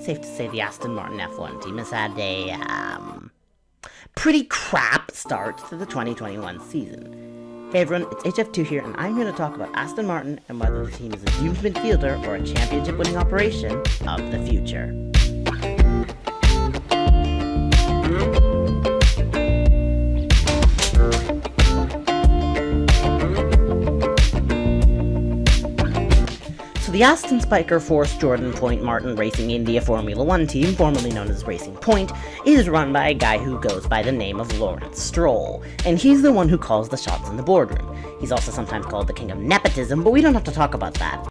it's safe to say the Aston Martin F1 team has had a, pretty crap start to the 2021 season. Hey everyone, it's HF2 here, and I'm here to talk about Aston Martin and whether the team is a doomed midfielder or a championship-winning operation of the future. The Aston Spiker Force Jordan Point Martin Racing India Formula 1 team, formerly known as Racing Point, is run by a guy who goes by the name of Lawrence Stroll, and he's the one who calls the shots in the boardroom. He's also sometimes called the king of nepotism, but we don't have to talk about that.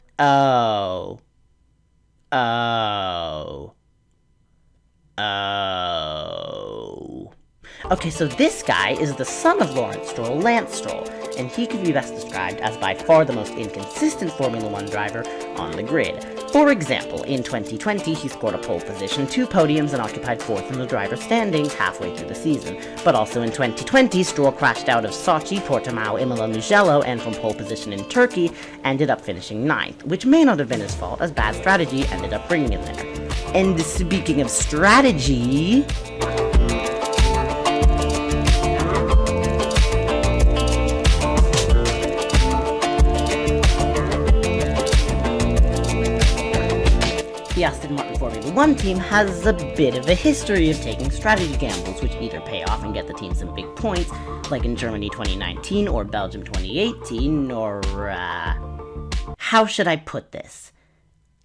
Okay, so this guy is the son of Lawrence Stroll, Lance Stroll, and he could be best described as by far the most inconsistent Formula 1 driver on the grid. For example, in 2020, he scored a pole position, 2 podiums, and occupied 4th in the driver's standings halfway through the season. But also in 2020, Stroll crashed out of Sochi, Portimao, Imola, Mugello, and from pole position in Turkey, ended up finishing 9th, which may not have been his fault, as bad strategy ended up bringing him there. And speaking of strategy... The Aston Martin Formula 1 team has a bit of a history of taking strategy gambles, which either pay off and get the team some big points, like in Germany 2019 or Belgium 2018, or, how should I put this?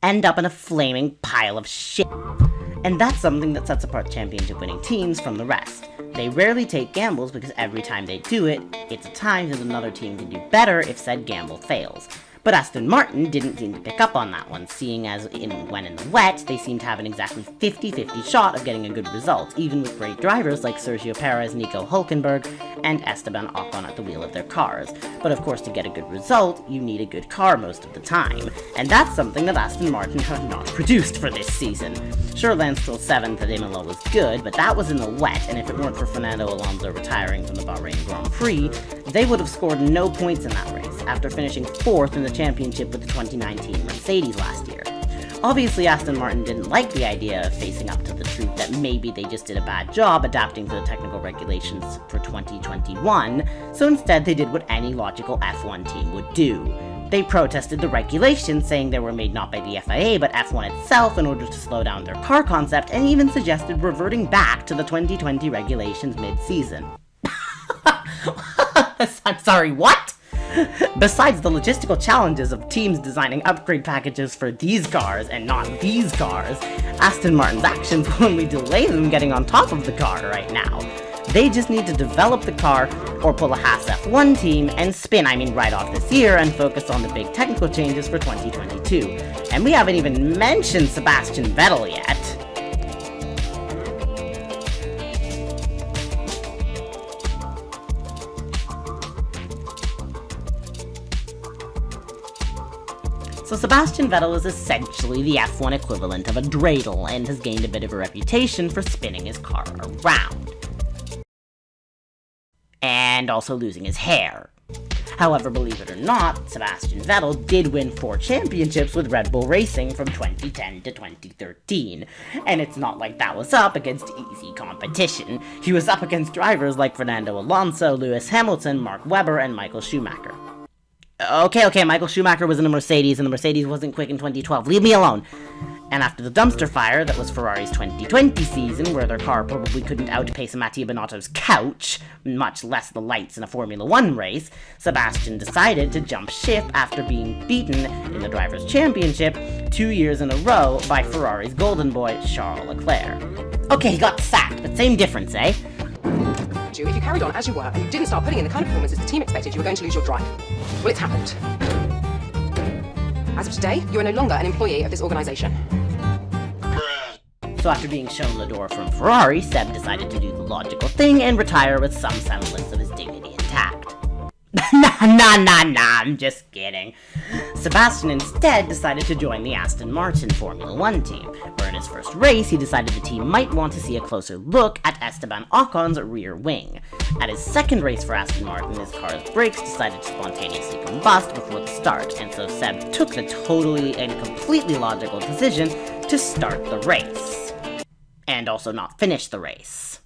End up in a flaming pile of shit. And that's something that sets apart championship-winning teams from the rest. They rarely take gambles because every time they do it, it's a time that another team can do better if said gamble fails. But Aston Martin didn't seem to pick up on that one, seeing as when in the wet, they seemed to have an exactly 50-50 shot of getting a good result, even with great drivers like Sergio Perez, Nico Hülkenberg, and Esteban Ocon at the wheel of their cars. But of course, to get a good result, you need a good car most of the time, and that's something that Aston Martin has not produced for this season. Sure, Lance Stroll's 7th at Imola was good, but that was in the wet, and if it weren't for Fernando Alonso retiring from the Bahrain Grand Prix, they would have scored no points in that race, after finishing 4th in the championship with the 2019 Mercedes last year. Obviously, Aston Martin didn't like the idea of facing up to the truth that maybe they just did a bad job adapting to the technical regulations for 2021, so instead they did what any logical F1 team would do. They protested the regulations, saying they were made not by the FIA but F1 itself in order to slow down their car concept, and even suggested reverting back to the 2020 regulations mid-season. I'm sorry, what? Besides the logistical challenges of teams designing upgrade packages for these cars and not these cars, Aston Martin's actions will only delay them getting on top of the car right now. They just need to develop the car, or pull a Haas F1 team, and spin, right off this year, and focus on the big technical changes for 2022. And we haven't even mentioned Sebastian Vettel yet. So Sebastian Vettel is essentially the F1 equivalent of a dreidel, and has gained a bit of a reputation for spinning his car around. And also losing his hair. However, believe it or not, Sebastian Vettel did win 4 championships with Red Bull Racing from 2010 to 2013. And it's not like that was up against easy competition. He was up against drivers like Fernando Alonso, Lewis Hamilton, Mark Webber, and Michael Schumacher. Okay, Michael Schumacher was in a Mercedes, and the Mercedes wasn't quick in 2012. Leave me alone! And after the dumpster fire that was Ferrari's 2020 season, where their car probably couldn't outpace Mattia Binotto's couch, much less the lights in a Formula 1 race, Sebastian decided to jump ship after being beaten in the Drivers' Championship 2 years in a row by Ferrari's golden boy, Charles Leclerc. Okay, he got sacked, but same difference, eh? If you carried on as you were and you didn't start putting in the kind of performances the team expected, you were going to lose your drive. Well, it's happened. As of today, you are no longer an employee of this organisation. So after being shown the door from Ferrari, Seb decided to do the logical thing and retire with some semblance of his dignity intact. Nah, I'm just kidding. Sebastian instead decided to join the Aston Martin Formula 1 team, where in his first race he decided the team might want to see a closer look at Esteban Ocon's rear wing. At his second race for Aston Martin, his car's brakes decided to spontaneously combust before the start, and so Seb took the totally and completely logical decision to start the race, and also not finish the race.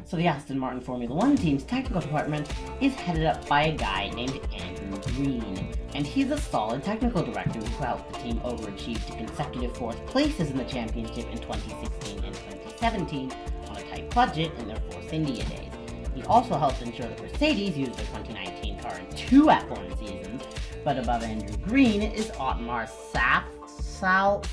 So the Aston Martin Formula 1 team's technical department is headed up by a guy named Andrew Green, and he's a solid technical director who helped the team overachieve to consecutive 4th places in the championship in 2016 and 2017 on a tight budget in their Force India days. He also helped ensure that Mercedes used their 2019 car in 2 F.O.M seasons, but above Andrew Green is Otmar Safnauer,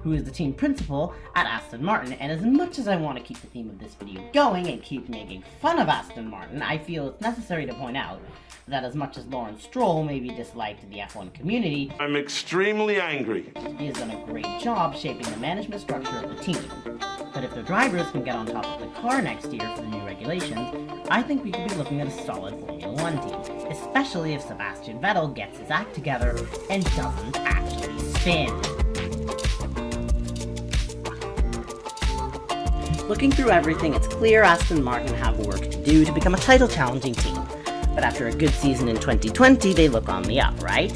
who is the team principal at Aston Martin. And as much as I want to keep the theme of this video going and keep making fun of Aston Martin, I feel it's necessary to point out that as much as Lawrence Stroll may be disliked in the F1 community, I'm extremely angry. He has done a great job shaping the management structure of the team. But if the drivers can get on top of the car next year for the new regulations, I think we could be looking at a solid Formula 1 team, especially if Sebastian Vettel gets his act together and doesn't actually spin. Looking through everything, it's clear Aston Martin have work to do to become a title-challenging team. But after a good season in 2020, they look on the up, right?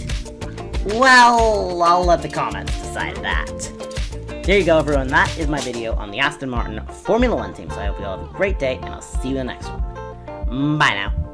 Well, I'll let the comments decide that. There you go, everyone. That is my video on the Aston Martin Formula 1 team. So I hope you all have a great day, and I'll see you in the next one. Bye now.